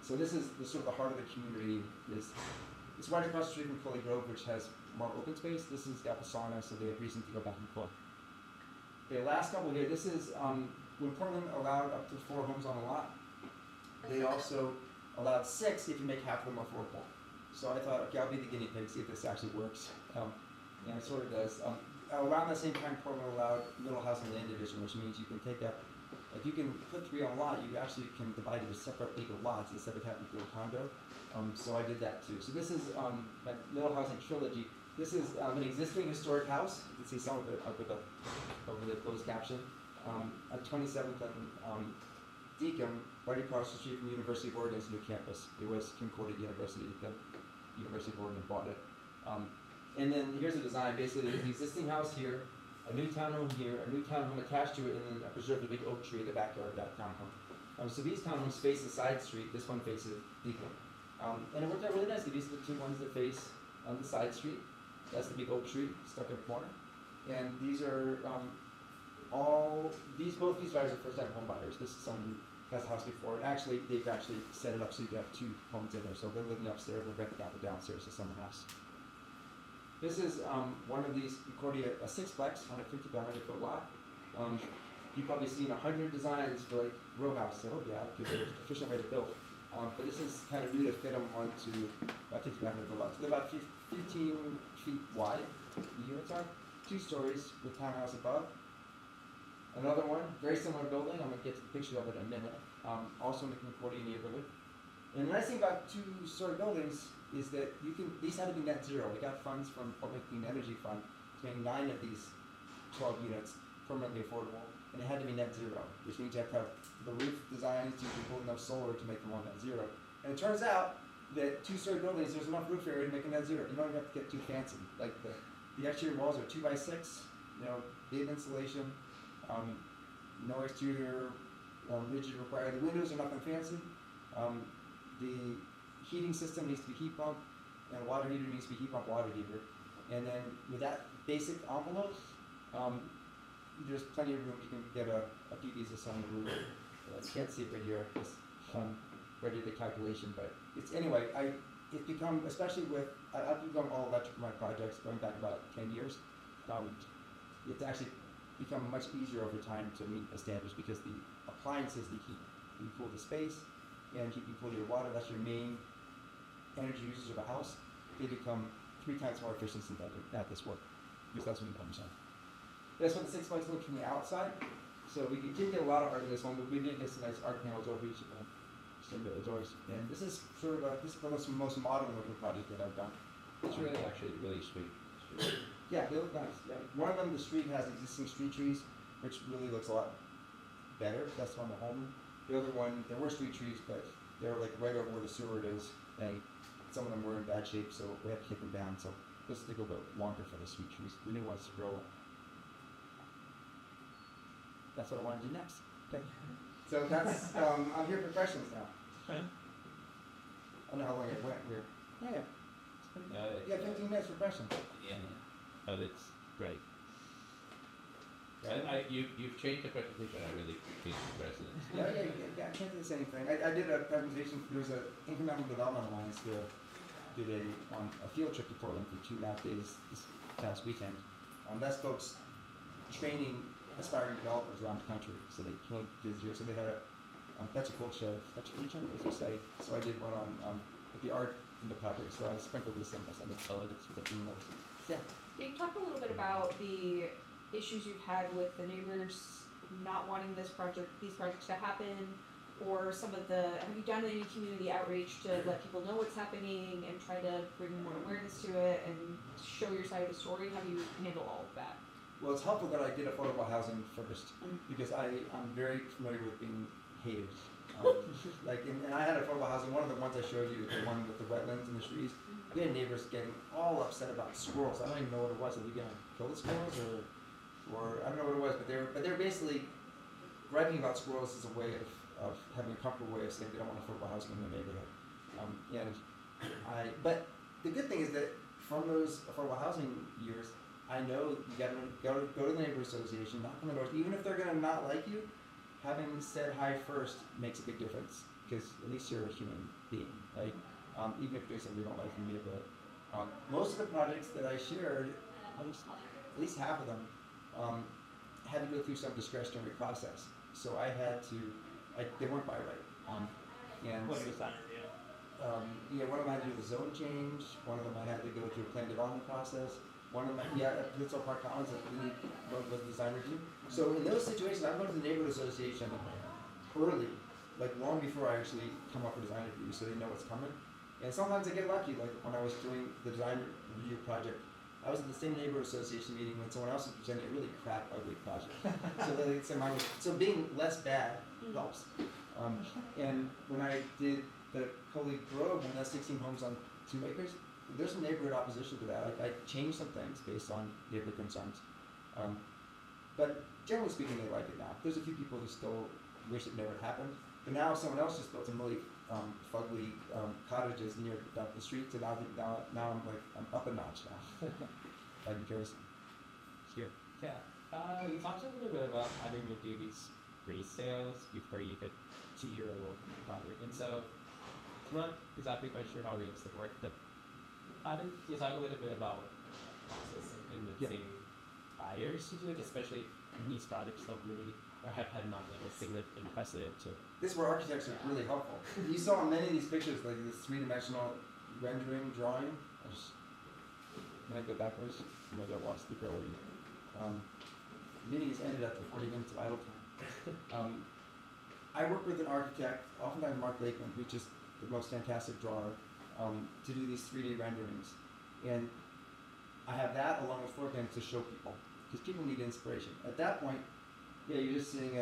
Speaker 2: So this is sort of the heart of the community. It's right across the street from Coley Grove, which has more open space. This has got the sauna, so they have reason to go back and forth. The last couple here, this is when Portland allowed up to 4 homes on a lot. They also allowed 6 if you make half of them affordable. So I thought, okay, I'll be the guinea pig, see if this actually works. And it sort of does. Around the same time, Portland allowed middle house and land division, which means you can take up, if you can put 3 on a lot, you actually can divide it into separate legal lots instead of having to do a condo. So I did that too. So this is my middle housing trilogy. This is an existing historic house. You can see some of it up with over the closed caption. At 27th and Deacon, right across the street from University of Oregon's new campus. It was Concordia University. The University of Oregon bought it. And then here's the design. Basically, there's an existing house here, a new townhome here, a new townhome attached to it, and then I preserved a big oak tree in the backyard of that townhome. So these townhomes face the side street. This one faces Deacon. And it worked out really nicely. These are the 2 ones that face on the side street. That's the big oak tree stuck in the corner. And these are both these buyers are first-time home buyers. This is someone who has a house before. And actually, they've actually set it up so you have 2 homes in there. So they're living upstairs, they're renting out the downstairs to someone else. This is one of these Concordia, a 6-plex, 150 by 100 foot lot. You've probably seen 100 designs for like row house. So yeah, because they're an efficient way to build. But this is kind of new to fit them onto about 50 by 100 foot lots. They're about 15 feet wide. The units are 2 stories with townhouse above. Another one, very similar building. I'm going to get to the picture of it in a minute. Also in the Concordia neighborhood. And the nice thing about 2-story buildings is that these had to be net zero. We got funds from Public Clean Energy Fund to make 9 of these 12 units permanently affordable, and it had to be net zero, which means you have to have the roof designed so you can put enough solar to make them all net zero. And it turns out that 2-story buildings, there's enough roof area to make a net zero. You don't even have to get too fancy. Like the the exterior walls are 2x6, big insulation, no exterior rigid required. The windows are nothing fancy. The heating system needs to be heat pump, and water heater needs to be heat pump water heater. And then with that basic envelope, there's plenty of room. You can get a PVC on the roof. I can't see it right here. It's ready the calculation, but it's anyway. It's become, especially with I've become all electric for my projects going back about 10 years. It's actually become much easier over time to meet the standards because the appliances that you cool the space and you cool your water. That's your main energy users of a house. They become 3 times more efficient than at this work because that's what you put on. That's what the 6 months look from the outside. So we did get a lot of art in this one, but we did get some nice art panels over each of them. Some of the doors. And this is sort of this is the most modern looking project that I've done.
Speaker 1: It's really actually really sweet.
Speaker 2: Yeah, they look nice. Yeah. One of them, the street has existing street trees, which really looks a lot better. That's on the home. The other one, there were street trees, but they were like right over where the sewer is. And some of them were in bad shape, so we had to kick them down. So this will take a little bit longer for the street trees. The new ones to grow. That's what I want to do next. Okay. So that's I'm here for questions now.
Speaker 3: Okay.
Speaker 2: I don't know how long it went. Yeah. Yeah, 15 minutes for questions.
Speaker 1: Yeah. Oh, that's great. You've changed the presentation. I really changed the president.
Speaker 2: Yeah, I can't do the same thing. I did a presentation. There was an incremental development alliance that did a field trip to Portland for 2.5 days this past weekend. That's folks training aspiring developers around the country. So they came visit here. So they had that's a cool show. That's a cool show, as you say. So I did one on the art in the project. So I sprinkled this in. I said,
Speaker 4: Yeah. Can you talk a little bit about the issues you've had with the neighbors not wanting these projects to happen, or have you done any community outreach to let people know what's happening and try to bring more awareness to it and show your side of the story? How do you handle all of that?
Speaker 2: Well, it's helpful that I did affordable housing first because I'm very familiar with being hated. And I had affordable housing. One of the ones I showed you, the one with the wetlands and the trees. We had neighbors getting all upset about squirrels. I don't even know what it was. Are we gonna kill the squirrels or I don't know what it was, but they were basically griping about squirrels as a way of having a comfortable way of saying they don't want affordable housing in their neighborhood. But the good thing is that from those affordable housing years, I know you gotta go to the neighborhood association, knock on the doors, even if they're gonna not like you. Having said hi first makes a big difference because at least you're a human being, right? Even if there's something you don't like in the neighborhood. Most of the projects that I shared, at least half of them, had to go through some discretionary process. So I had to, they weren't by right.
Speaker 3: What was that?
Speaker 2: One of them I had to do the zone change. One of them I had to go through a plan development process. One of them, Little Park Commons, was design review. So in those situations, I'm going to the neighborhood association early, like long before I actually come up with design review, so they know what's coming. And sometimes I get lucky, like when I was doing the design review project, I was at the same neighborhood association meeting when someone else was presenting a really crap, ugly project. So being less bad helps. And when I did the Coley Grove, when that's 16 homes on 2 acres, there's some neighborhood opposition to that. I changed some things based on neighborhood concerns. But generally speaking, they like it now. There's a few people who still wish it never happened. But now someone else just built some really fugly cottages near the street, so now I'm up a notch now. I'd be curious.
Speaker 3: Here. Yeah. You talked a little bit about having to do these pre-sales before you could see your project. And so I'm not exactly quite sure how it is to work. Can you talk a little bit about process and the same buyers you do, especially these projects don't really or have had not like a significant precedent to.
Speaker 2: This is where architects are really helpful. You saw in many of these pictures like this 3-dimensional rendering drawing. Can I go backwards? Maybe I lost the ability. Meetings ended after 40 minutes of idle time. I work with an architect, oftentimes Mark Lakeman, who's just the most fantastic drawer, to do these 3D renderings. And I have that along with floor plans to show people, because people need inspiration. At that point, you're just seeing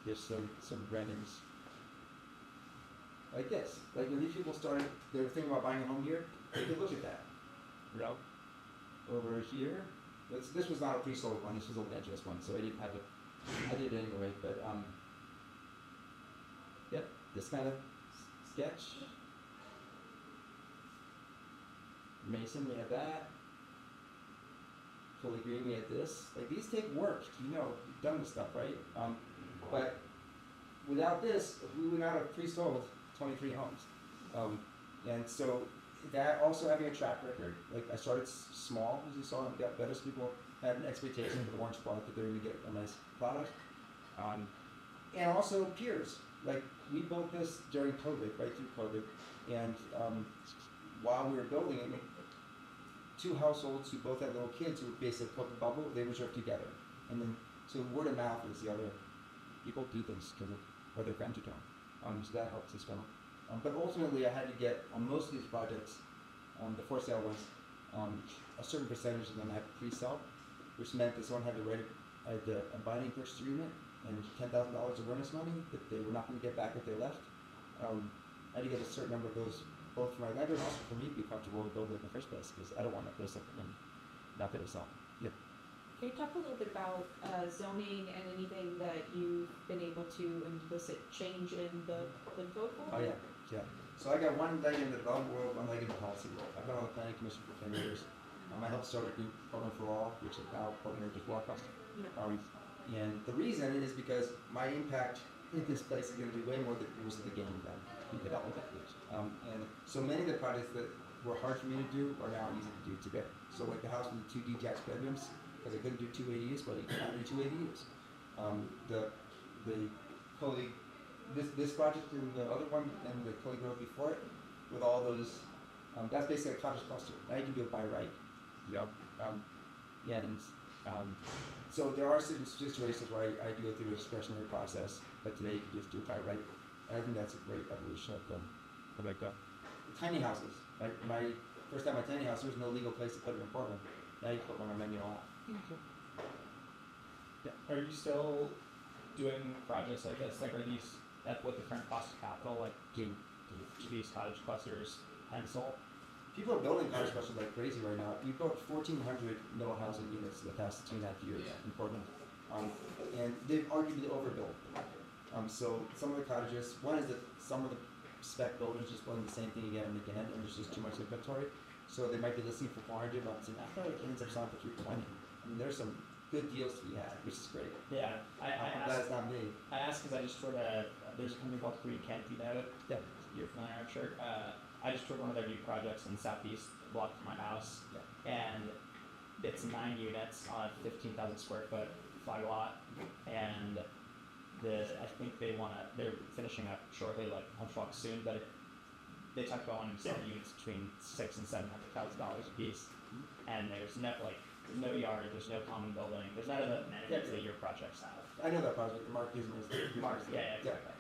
Speaker 2: here's some renderings like this. Like when these people started, they were thinking about buying a home here, they could look at that.
Speaker 3: Real.
Speaker 2: Over here, this was not a pre-sold one, this was an address one, so I didn't have I did it anyway, but yep, this kind of sketch. Mason, we have that. Fully green, we had this. Like these take work, you know, you've done this stuff, right? But without this, we would not have pre-sold 23 homes. And so that also having a track record, like I started small, as you saw, and got better. So people had an expectation for the Orange Splot that they were going to get a nice product. And also peers. Like we built this during COVID, right through COVID, and while we were building it, two households who both had little kids who basically put the bubble, they reserved together. And then, so word of mouth is the other, people do things because of what their friends are doing. So that helps as well. But ultimately I had to get, on most of these projects, the for sale ones, a certain percentage of them had pre-sell, which meant this one had to write a binding purchase agreement and $10,000 of earnest money that they were not going to get back if they left. I had to get a certain number of those, both for my lender and also for me to be comfortable with building it in the first place, because I don't want to put something in not going to sell. Yeah.
Speaker 4: Can you talk a little bit about zoning and anything that you've been able to elicit change in the code for?
Speaker 2: Oh yeah, yeah. So I got one leg in the development world, one leg in the policy world. I've been on the planning commission for 10 years. I helped start a group, Program for All, which is now Program for Blockbuster. And the reason is because my impact in this place is going to be way more than it was at the beginning than in development. And so many of the projects that were hard for me to do are now easy to do today. So like the house with the 2 detached bedrooms, because I couldn't do 2 ADUs, but you can do 2 ADUs. The Coley, this project and the other one and the Coley Grove before it, with all those, that's basically a cottage cluster. Now you can do it by right.
Speaker 3: Yep.
Speaker 2: Yeah, and so there are certain situations where I do it through a discretionary process, but today you can just do it by right. And I think that's a great evolution of them.
Speaker 3: Like that.
Speaker 2: Tiny houses. Like my first time at tiny house, there was no legal place to put it in Portland. Now you put one on menu lot.
Speaker 3: Yeah. Are you still doing projects like this? Like, are these at what the current cost of capital? Like, do these cottage clusters pencil?
Speaker 2: People are building cottage clusters like crazy right now. We built 1,400 middle housing units in the past 2.5 years in Portland, and they've arguably overbuilt. So some of the cottages, one is that some of the spec builders just building the same thing again and again, and there's just too much inventory. So they might be listing for 400 bucks, and I thought it ends up selling for 320. I mean, there's some good deals to be had, which is great.
Speaker 3: Yeah,
Speaker 2: I'm glad it's not me.
Speaker 3: I asked because I just toured there's a company called Green Kent, you know it?
Speaker 2: Yeah.
Speaker 3: You're familiar, I'm sure. I just toured one of their new projects in the southeast block of my house, and it's 9 units on a 15,000 square foot flag lot, and I think they're finishing up shortly, like Hunchwalk soon, but they talk about wanting to sell units between $600,000 and $700,000 a piece, and there's no yard, there's no common building, there's none of the amenities that your projects have.
Speaker 2: I know that project. Mark is
Speaker 3: Yeah, exactly.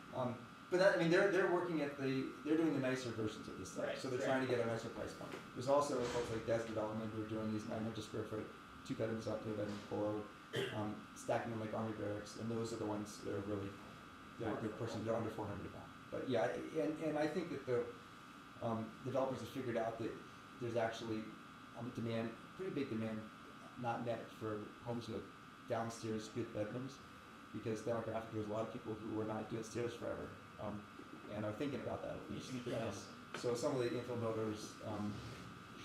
Speaker 2: But that, I mean, they're working at they're doing the nicer versions of this stuff.
Speaker 3: Right,
Speaker 2: So they're trying to get a nicer price point. There's also folks like Des Development who are doing these 900 square foot, 2 bedrooms up to a bedroom below, stacking them like army barracks, and those are the ones that are really they're under 400 now. But yeah, and I think that the developers have figured out that there's actually demand, pretty big demand, not met for homes with downstairs good bedrooms, because demographically there's a lot of people who were not doing stairs forever, and are thinking about that at least.
Speaker 3: Yes.
Speaker 2: So some of the infill builders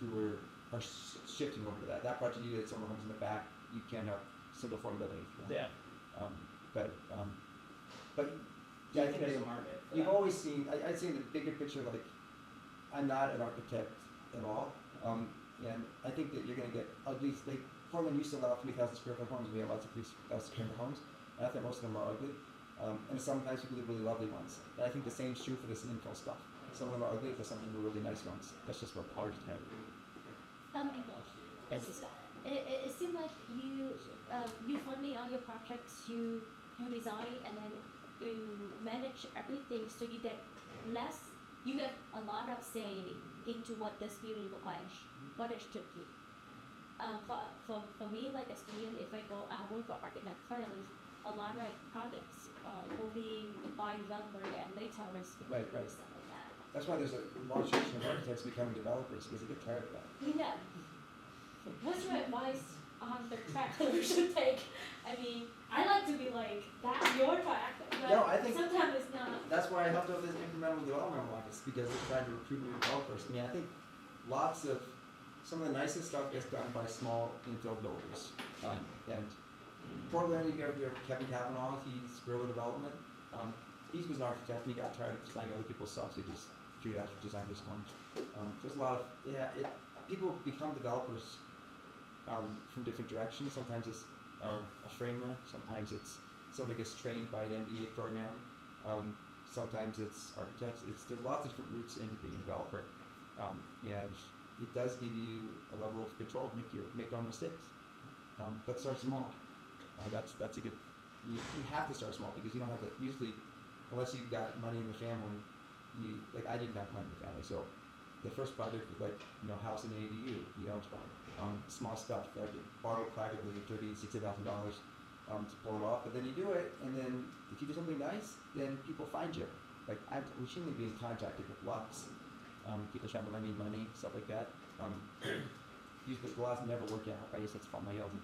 Speaker 2: who are shifting over to that. That project you did some homes in the back, you can have single form building if you want.
Speaker 3: Yeah.
Speaker 2: But
Speaker 3: Yeah, I think there's a market.
Speaker 2: you've always seen, I'd say in the bigger picture, like, I'm not an architect at all, and I think that you're going to get ugly, like, Portland used to allow 3,000 square foot homes, we have lots of 3,000 square foot homes, and I think most of them are ugly, and sometimes people do really lovely ones, and I think the same is true for this infill stuff. Some of them are ugly, but some of them are really nice ones. That's just what hard to have.
Speaker 5: It seems like you funding all your projects, you design and then you manage everything, so you get a lot of say into what this building look like, what it should be. For me, like experience, if I work for architect currently, a lot of projects will be by developer and later
Speaker 2: Right.
Speaker 5: stuff like that.
Speaker 2: That's why there's a large section of architects becoming developers because they get tired of that.
Speaker 5: Yeah. What's your advice on the track that we should take? I mean, I like to be like, that's your track, but
Speaker 2: No, I think
Speaker 5: sometimes it's not.
Speaker 2: that's why I helped out this incremental development office because they're trying to recruit new developers. I mean, I think some of the nicest stuff gets done by small infill builders. And Portland, you have Kevin Cavanaugh, he's guerrilla development. He was an architect and he got tired of designing other people's stuff, so he just figured out to design this one. There's a lot of, people become developers from different directions. Sometimes it's a framer, sometimes it's somebody gets trained by an MBA program, sometimes it's architects. There's lots of different routes into being a developer. And it does give you a level of control to make your own mistakes. But start small. That's a good. You have to start small because you don't have to usually, unless you've got money in the family. I didn't have money in the family, so the first project was house and ADU. Small stuff that I could borrow privately, $60,000 to pull it off. But then you do it, and then if you do something nice, then people find you. I'm routinely being contacted with lots. People trying to lend me money, stuff like that. Usually the last never work out. I guess that's from my own.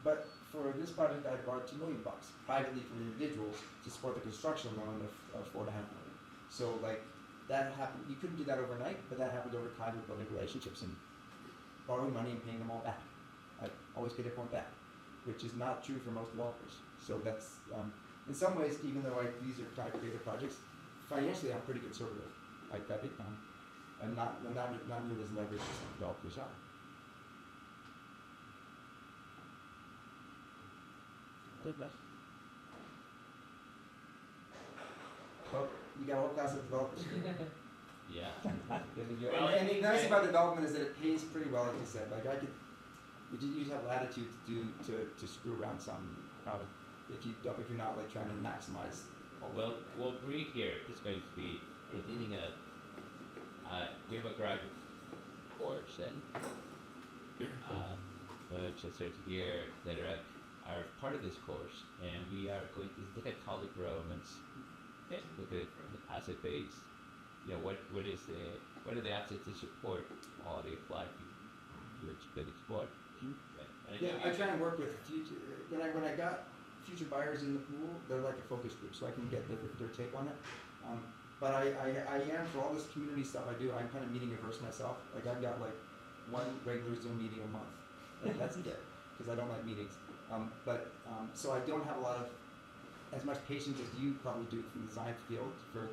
Speaker 2: But for this project, I borrowed $2 million privately from individuals to support the construction loan of $4.5 million. So that happened. You couldn't do that overnight, but that happened over time with building relationships and borrowing money and paying them all back. I always paid everyone back, which is not true for most developers. So that's in some ways, even though these are kind of creative projects, financially I'm pretty conservative. I'm not nearly as leveraged as some developers are. Well, you got all kinds of developers.
Speaker 1: Yeah.
Speaker 2: And the nice about development is that it pays pretty well, like you said. You just have latitude to screw around some. If you're not trying to maximize.
Speaker 1: Well, Bree here is going to be leading we have a graduate course and just here that are part of this course, and we are going to look at colleague developments, look at the asset base. What are the assets to support quality of life which could exploit.
Speaker 2: I try and work with future. When I got future buyers in the pool, they're like a focus group, so I can get their take on it. But I am, for all this community stuff I do, I'm kind of meeting averse myself. I've got one regular Zoom meeting a month. That's it, because I don't like meetings. So I don't have as much patience as you probably do from the design field for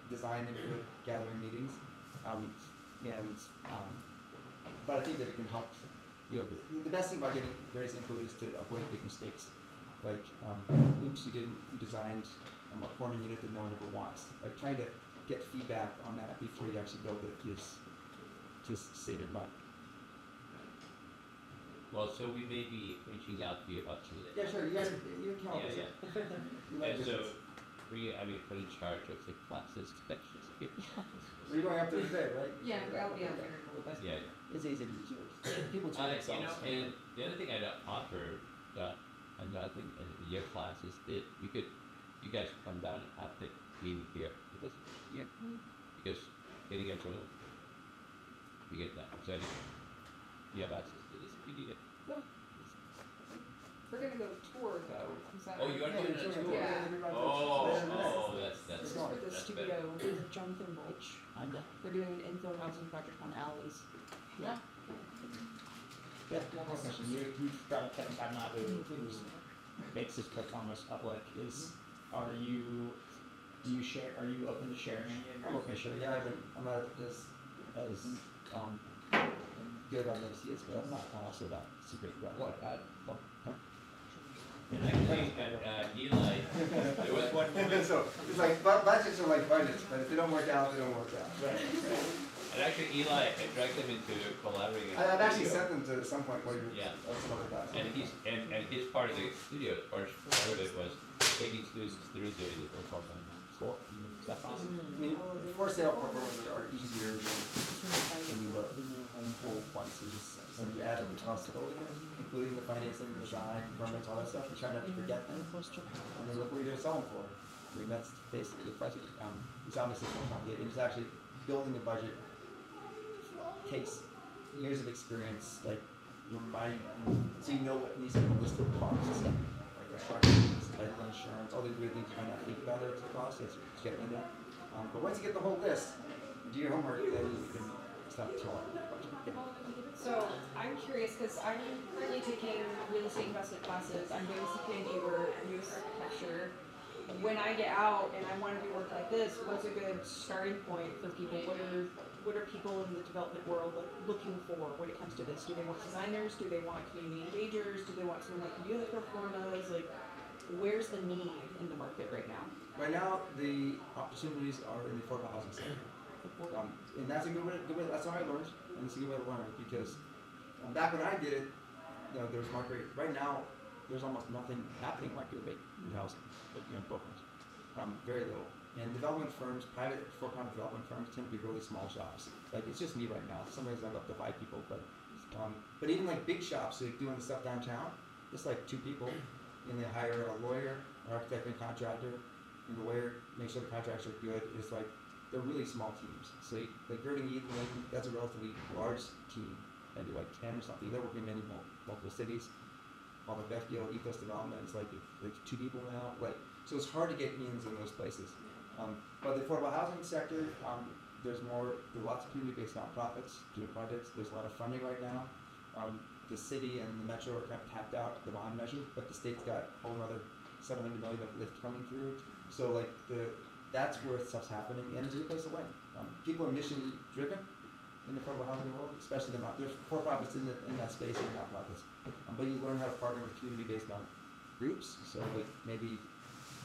Speaker 2: design input gathering meetings. But I think that it can help. The best thing about getting various input is to avoid big mistakes. Oops, you designed a corner unit that no one ever wants. Trying to get feedback on that before you actually build it is just save your butt.
Speaker 1: Well, so we may be reaching out to you about some of that.
Speaker 2: Yeah, sure. You can help us.
Speaker 1: And so, we put in charge of the classes sections here.
Speaker 2: We're going up there today, right?
Speaker 4: Yeah, I'll be out there.
Speaker 1: Yeah.
Speaker 2: It's easy to do. People try themselves.
Speaker 1: And the other thing I'd offer, another thing in your class is that you guys come down and have the meeting here because getting into you get that. So you have access to this. You need it.
Speaker 4: We're gonna go tour though. Is that
Speaker 1: Oh, you are doing a tour?
Speaker 4: Yeah.
Speaker 1: That's
Speaker 4: This is for the
Speaker 1: that's
Speaker 4: studio
Speaker 1: better.
Speaker 4: with Jonathan Bulch. They're doing an infill housing project on alleys.
Speaker 5: Yeah.
Speaker 3: One more question. You brought up Kevin Cavanaugh, who makes his performance public. Are you open to sharing any of your
Speaker 2: Okay, sure. Yeah, I'm not as good on those years, but I'm not also that super great.
Speaker 1: And actually, Eli, there was one moment.
Speaker 2: So it's budgets are like budgets, but if they don't work out, they don't work out. Right.
Speaker 1: And actually, Eli, I dragged him into collaborating.
Speaker 2: I've actually sent them to some point where you're some other guys.
Speaker 1: And his part of the studio, part of it was taking students through the program.
Speaker 2: Cool. That's awesome. I mean, for sale programs are easier than you look. Full prices, and you add every possibility, including the financing, design, permits, all that stuff. You try not to forget them, and then look what you're selling for. I mean, that's basically the question. It's obviously more complicated. It's actually building a budget takes years of experience, like so you know what needs to be listed costs, like construction, title insurance, all these weird things you might not think about it as a cost. It's get in there. But once you get the whole list, do your homework, then you can start talking about the budget.
Speaker 4: So I'm curious because I'm currently taking real estate investment classes. I'm doing CPID use pressure. When I get out and I want to do work like this, what's a good starting point for people? What are people in the development world looking for when it comes to this? Do they want designers? Do they want community engagers? Do they want someone that can do the performas? Like, where's the need in the market right now?
Speaker 2: Right now, the opportunities are in the affordable housing sector. And that's a good way, that's how I learned, and it's a good way to learn it, because back when I did it, there was market rate. Right now, there's almost nothing happening market rate in housing, but brokers. Very little. And development firms, for-profit development firms tend to be really small shops. Like, it's just me right now. Sometimes I'm up to 5 people, but even like big shops, like doing the stuff downtown, it's like 2 people, and they hire a lawyer, an architect, and contractor, and the lawyer makes sure the contracts are good. It's like, they're really small teams. So like Girding Eden, that's a relatively large team, maybe like 10 or something. They're working in many multiple cities. All the FBO ethos development is like 2 people now. Like, so it's hard to get ins in those places. But the affordable housing sector, there's lots of community-based nonprofits doing projects. There's a lot of funding right now. The city and the metro are kind of tapped out the bond measure, but the state's got a whole other $700 million of lift coming through. So like that's where stuff's happening, and it's a good place to win. People are mission driven in the affordable housing world, especially there's for-profits in that space and nonprofits. But you learn how to partner with community-based groups. So like maybe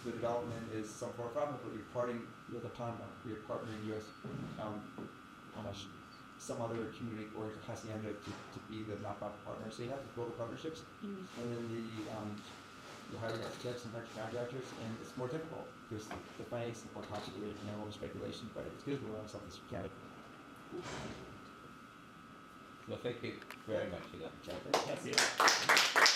Speaker 2: the development is some for-profit, but you're partnering with a ton of, you're partnering with some other community or hacienda to be the nonprofit partner. So you have to build the partnerships, and then you hire architects and contractors, and it's more difficult because the financing is more complicated and a little speculation, but it's good to learn something organic.
Speaker 1: Well, thank you very much for that.
Speaker 2: Thank you.